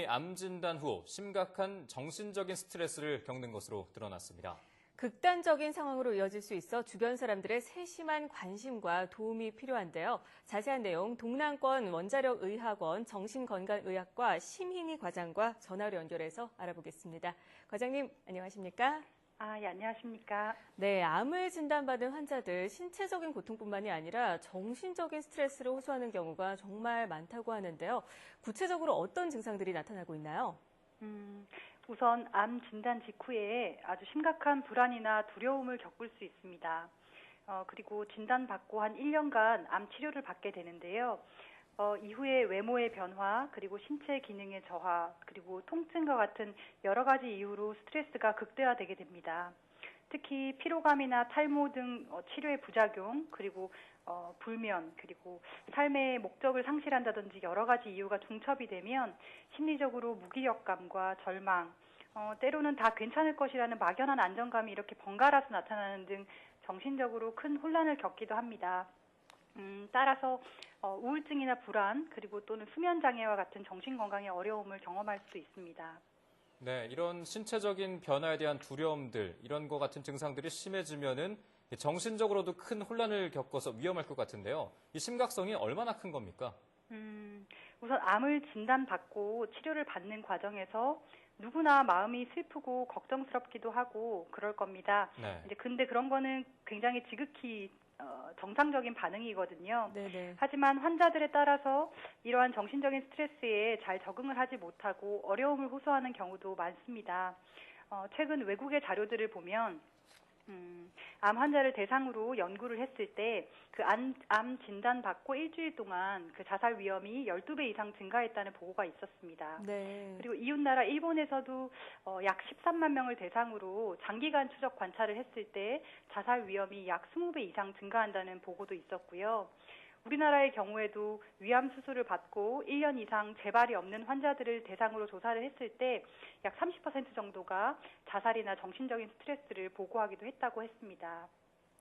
암 진단 후 심각한 정신적인 스트레스를 겪는 것으로 드러났습니다. 극단적인 상황으로 이어질 수 있어 주변 사람들의 세심한 관심과 도움이 필요한데요. 자세한 내용 동남권 원자력의학원 정신건강의학과 심희니 과장과 전화로 연결해서 알아보겠습니다. 과장님, 안녕하십니까? 예, 안녕하십니까? 네, 암을 진단받은 환자들 신체적인 고통뿐만이 아니라 정신적인 스트레스를 호소하는 경우가 정말 많다고 하는데요. 구체적으로 어떤 증상들이 나타나고 있나요? 우선 암 진단 직후에 아주 심각한 불안이나 두려움을 겪을 수 있습니다. 그리고 진단받고 한 1년간 암 치료를 받게 되는데요. 이후에 외모의 변화, 그리고 신체 기능의 저하, 그리고 통증과 같은 여러 가지 이유로 스트레스가 극대화되게 됩니다. 특히 피로감이나 탈모 등 치료의 부작용, 그리고 불면, 그리고 삶의 목적을 상실한다든지 여러 가지 이유가 중첩이 되면 심리적으로 무기력감과 절망, 때로는 다 괜찮을 것이라는 막연한 안정감이 이렇게 번갈아서 나타나는 등 정신적으로 큰 혼란을 겪기도 합니다. 따라서 우울증이나 불안, 그리고 또는 수면장애와 같은 정신건강의 어려움을 경험할 수 있습니다. 네, 이런 신체적인 변화에 대한 두려움들, 이런 것 같은 증상들이 심해지면은 정신적으로도 큰 혼란을 겪어서 위험할 것 같은데요. 이 심각성이 얼마나 큰 겁니까? 우선 암을 진단받고 치료를 받는 과정에서 누구나 마음이 슬프고 걱정스럽기도 하고 그럴 겁니다. 네. 근데 그런 거는 굉장히 지극히 정상적인 반응이거든요. 네네. 하지만 환자들에 따라서 이러한 정신적인 스트레스에 잘 적응을 하지 못하고 어려움을 호소하는 경우도 많습니다. 최근 외국의 자료들을 보면 암 환자를 대상으로 연구를 했을 때 그 암 진단 받고 일주일 동안 그 자살 위험이 12배 이상 증가했다는 보고가 있었습니다. 네. 그리고 이웃나라 일본에서도 약 13만 명을 대상으로 장기간 추적 관찰을 했을 때 자살 위험이 약 20배 이상 증가한다는 보고도 있었고요. 우리나라의 경우에도 위암 수술을 받고 1년 이상 재발이 없는 환자들을 대상으로 조사를 했을 때 약 30% 정도가 자살이나 정신적인 스트레스를 보고하기도 했다고 했습니다.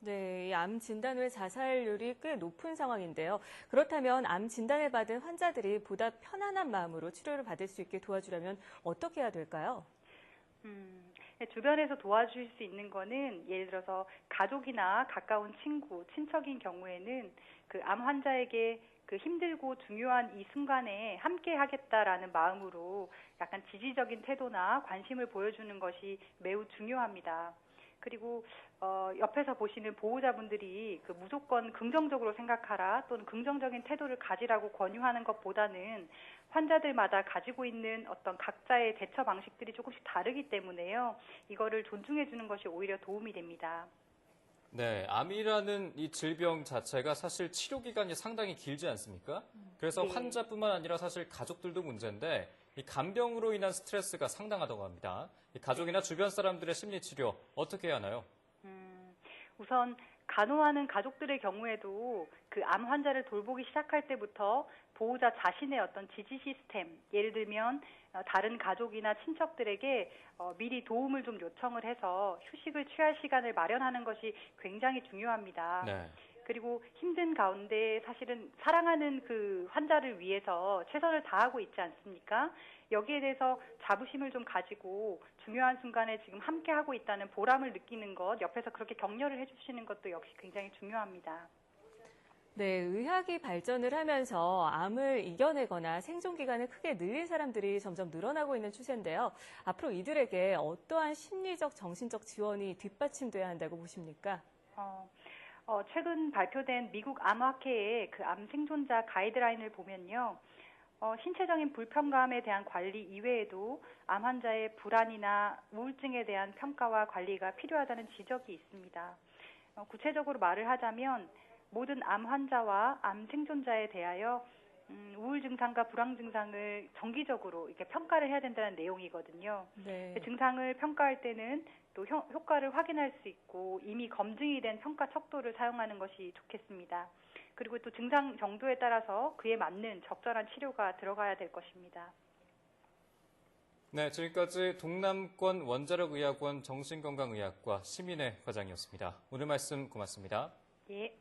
네, 암 진단 후에 자살률이 꽤 높은 상황인데요. 그렇다면 암 진단을 받은 환자들이 보다 편안한 마음으로 치료를 받을 수 있게 도와주려면 어떻게 해야 될까요? 주변에서 도와줄 수 있는 거는 예를 들어서 가족이나 가까운 친구, 친척인 경우에는 그 암 환자에게 그 힘들고 중요한 이 순간에 함께 하겠다라는 마음으로 약간 지지적인 태도나 관심을 보여주는 것이 매우 중요합니다. 그리고 옆에서 보시는 보호자분들이 그 무조건 긍정적으로 생각하라 또는 긍정적인 태도를 가지라고 권유하는 것보다는 환자들마다 가지고 있는 어떤 각자의 대처 방식들이 조금씩 다르기 때문에요. 이거를 존중해 주는 것이 오히려 도움이 됩니다. 네, 암이라는 이 질병 자체가 사실 치료 기간이 상당히 길지 않습니까? 그래서 네. 환자뿐만 아니라 사실 가족들도 문제인데 이 간병으로 인한 스트레스가 상당하다고 합니다. 이 가족이나 주변 사람들의 심리 치료 어떻게 해야 하나요? 우선 간호하는 가족들의 경우에도 그 암 환자를 돌보기 시작할 때부터 보호자 자신의 어떤 지지 시스템, 예를 들면 다른 가족이나 친척들에게 미리 도움을 좀 요청을 해서 휴식을 취할 시간을 마련하는 것이 굉장히 중요합니다. 네. 그리고 힘든 가운데 사실은 사랑하는 그 환자를 위해서 최선을 다하고 있지 않습니까? 여기에 대해서 자부심을 좀 가지고 중요한 순간에 지금 함께 하고 있다는 보람을 느끼는 것, 옆에서 그렇게 격려를 해주시는 것도 역시 굉장히 중요합니다. 네, 의학이 발전을 하면서 암을 이겨내거나 생존 기간을 크게 늘린 사람들이 점점 늘어나고 있는 추세인데요. 앞으로 이들에게 어떠한 심리적, 정신적 지원이 뒷받침돼야 한다고 보십니까? 최근 발표된 미국 암학회의 그 암 생존자 가이드라인을 보면요. 신체적인 불편감에 대한 관리 이외에도 암 환자의 불안이나 우울증에 대한 평가와 관리가 필요하다는 지적이 있습니다. 구체적으로 말을 하자면 모든 암 환자와 암 생존자에 대하여 우울 증상과 불안 증상을 정기적으로 이렇게 평가를 해야 된다는 내용이거든요. 네. 증상을 평가할 때는 또 효과를 확인할 수 있고 이미 검증이 된 평가 척도를 사용하는 것이 좋겠습니다. 그리고 또 증상 정도에 따라서 그에 맞는 적절한 치료가 들어가야 될 것입니다. 네, 지금까지 동남권 원자력의학원 정신건강의학과 심인혜 과장이었습니다. 오늘 말씀 고맙습니다. 예.